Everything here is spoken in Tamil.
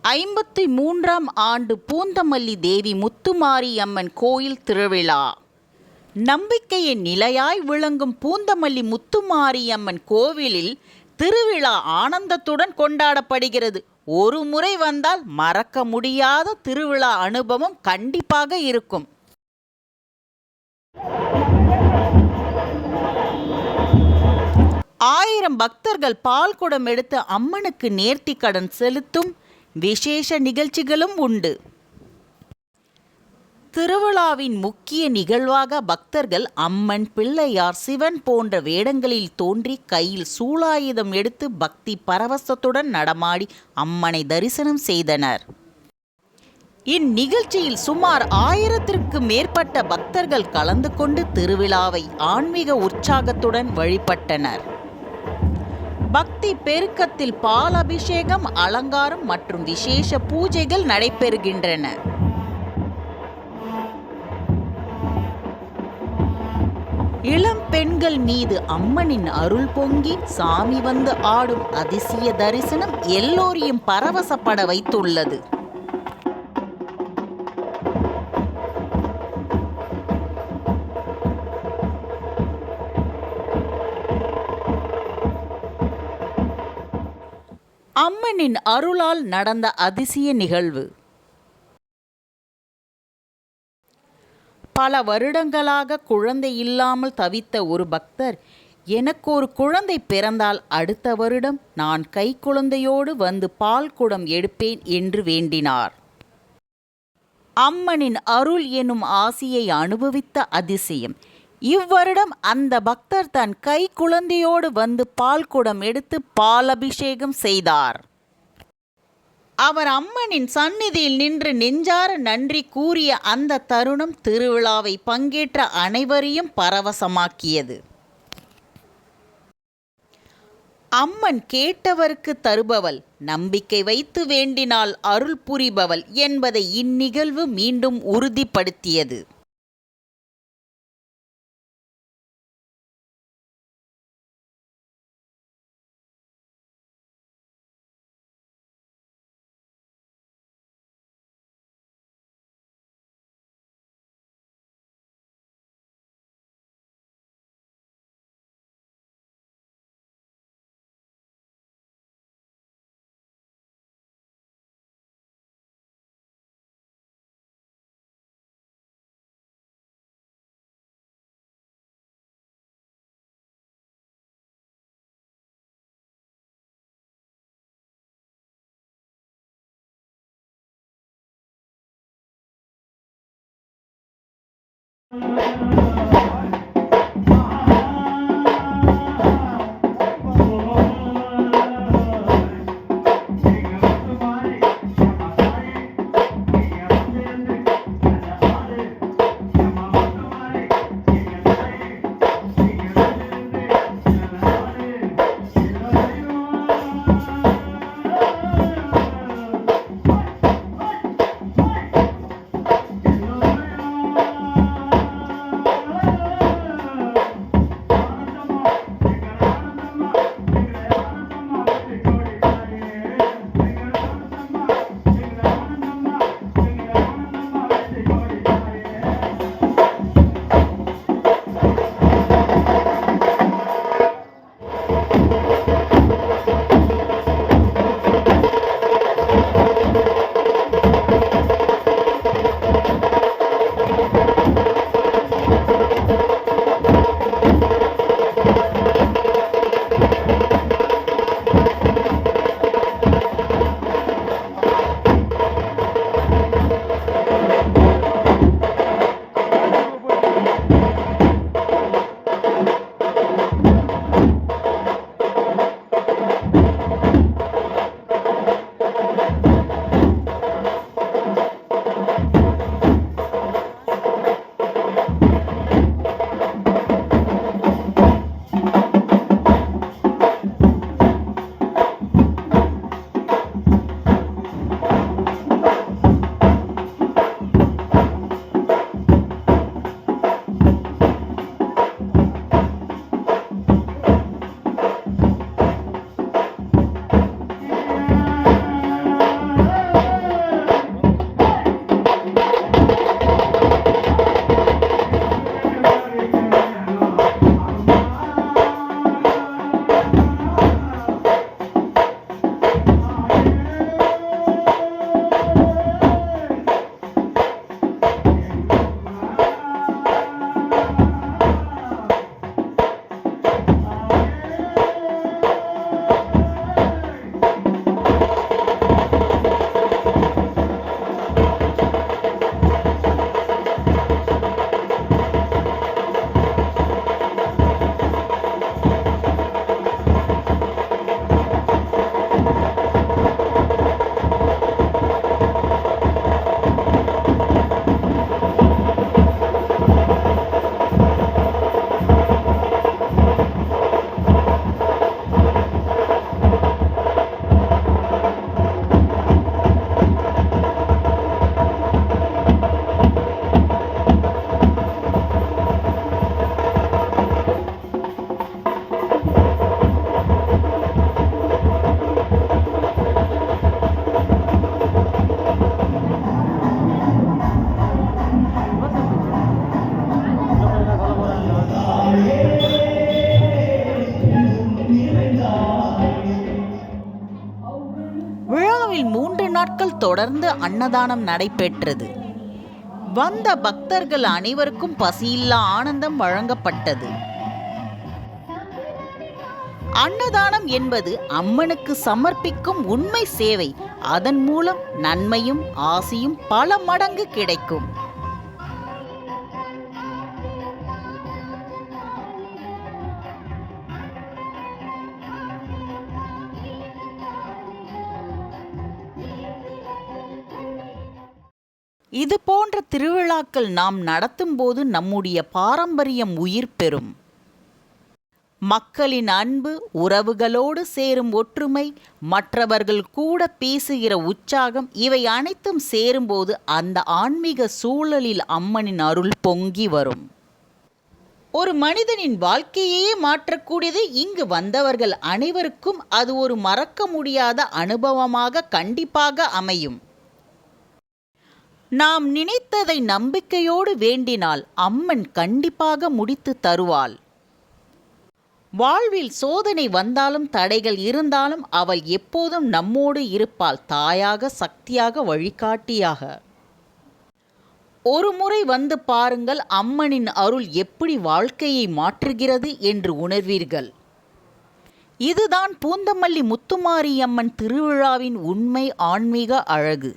53ஆம் ஆண்டு பூந்தமல்லி தேவி முத்துமாரியம்மன் கோயில் திருவிழா. நம்பிக்கையின் நிலையாய் விளங்கும் பூந்தமல்லி முத்துமாரியம்மன் கோவிலில் திருவிழா ஆனந்தத்துடன் கொண்டாடப்படுகிறது. ஒரு முறை வந்தால் மறக்க முடியாத திருவிழா அனுபவம் கண்டிப்பாக இருக்கும். ஆயிரம் பக்தர்கள் பால் குடம் எடுத்து அம்மனுக்கு நேர்த்தி கடன் செலுத்தும் விசேஷ நிகழ்ச்சிகளும் உண்டு. திருவிழாவின் முக்கிய நிகழ்வாக பக்தர்கள் அம்மன், பிள்ளையார், சிவன் போன்ற வேடங்களில் தோன்றி கையில் சூலாயுதம் எடுத்து பக்தி பரவசத்துடன் நடமாடி அம்மனை தரிசனம் செய்தனர். இந்நிகழ்ச்சியில் சுமார் 1000த்திற்கு மேற்பட்ட பக்தர்கள் கலந்து கொண்டு திருவிழாவை ஆன்மீக உற்சாகத்துடன் வழிபட்டனர். பக்தி பெருக்கத்தில் பால் அபிஷேகம், அலங்காரம் மற்றும் விசேஷ பூஜைகள் நடைபெறுகின்றன. இளம் பெண்கள் மீது அம்மனின் அருள் பொங்கி சாமி வந்து ஆடும் அதிசய தரிசனம் எல்லோரையும் பரவசப்பட வைத்துள்ளது. அம்மனின் அருளால் நடந்த அதிசய நிகழ்வு. பல வருடங்களாக குழந்தை இல்லாமல் தவித்த ஒரு பக்தர், எனக்கு ஒரு குழந்தை பிறந்தால் அடுத்த வருடம் நான் கை குழந்தையோடு வந்து பால் குடம் எடுப்பேன் என்று வேண்டினார். அம்மனின் அருள் எனும் ஆசியை அனுபவித்த அதிசயம். இவ்வருடம் அந்த பக்தர் தன் கை குழந்தையோடு வந்து பால் குடம் எடுத்து பால் அபிஷேகம் செய்தார். அவர் அம்மனின் சந்நிதியில் நின்று நெஞ்சார நன்றி கூறிய அந்த தருணம் திருவிழாவை பங்கேற்ற அனைவரையும் பரவசமாக்கியது. அம்மன் கேட்டவருக்கு தருபவள், நம்பிக்கை வைத்து வேண்டினால் அருள் புரிபவள் என்பதை இந்நிகழ்வு மீண்டும் உறுதிப்படுத்தியது. 3 நாட்கள் தொடர்ந்து அன்னதானம் நடைபெற்றது. வந்த பக்தர்கள் அனைவருக்கும் பசியில்லா ஆனந்தம் வழங்கப்பட்டது. அன்னதானம் என்பது அம்மனுக்கு சமர்ப்பிக்கும் உண்மை சேவை. அதன் மூலம் நன்மையும் ஆசியும் பல மடங்கு கிடைக்கும். இது போன்ற திருவிழாக்கள் நாம் நடத்தும் போது நம்முடைய பாரம்பரியம் உயிர் பெறும். மக்களின் அன்பு, உறவுகளோடு சேரும் ஒற்றுமை, மற்றவர்கள் கூட பேசுகிற உற்சாகம், இவை அனைத்தும் சேரும்போது அந்த ஆன்மீக சூழலில் அம்மனின் அருள் பொங்கி வரும். ஒரு மனிதனின் வாழ்க்கையே மாற்றக்கூடியது. இங்கு வந்தவர்கள் அனைவருக்கும் அது ஒரு மறக்க முடியாத அனுபவமாக கண்டிப்பாக அமையும். நாம் நினைத்ததை நம்பிக்கையோடு வேண்டினால் அம்மன் கண்டிப்பாக முடித்து தருவாள். வாழ்வில் சோதனை வந்தாலும் தடைகள் இருந்தாலும் அவள் எப்போதும் நம்மோடு இருப்பாள். தாயாக, சக்தியாக, வழிகாட்டியாக. ஒரு முறை வந்து பாருங்கள், அம்மனின் அருள் எப்படி வாழ்க்கையை மாற்றுகிறது என்று உணர்வீர்கள். இதுதான் பூந்தமல்லி முத்துமாரியம்மன் திருவிழாவின் உண்மை ஆன்மீக அழகு.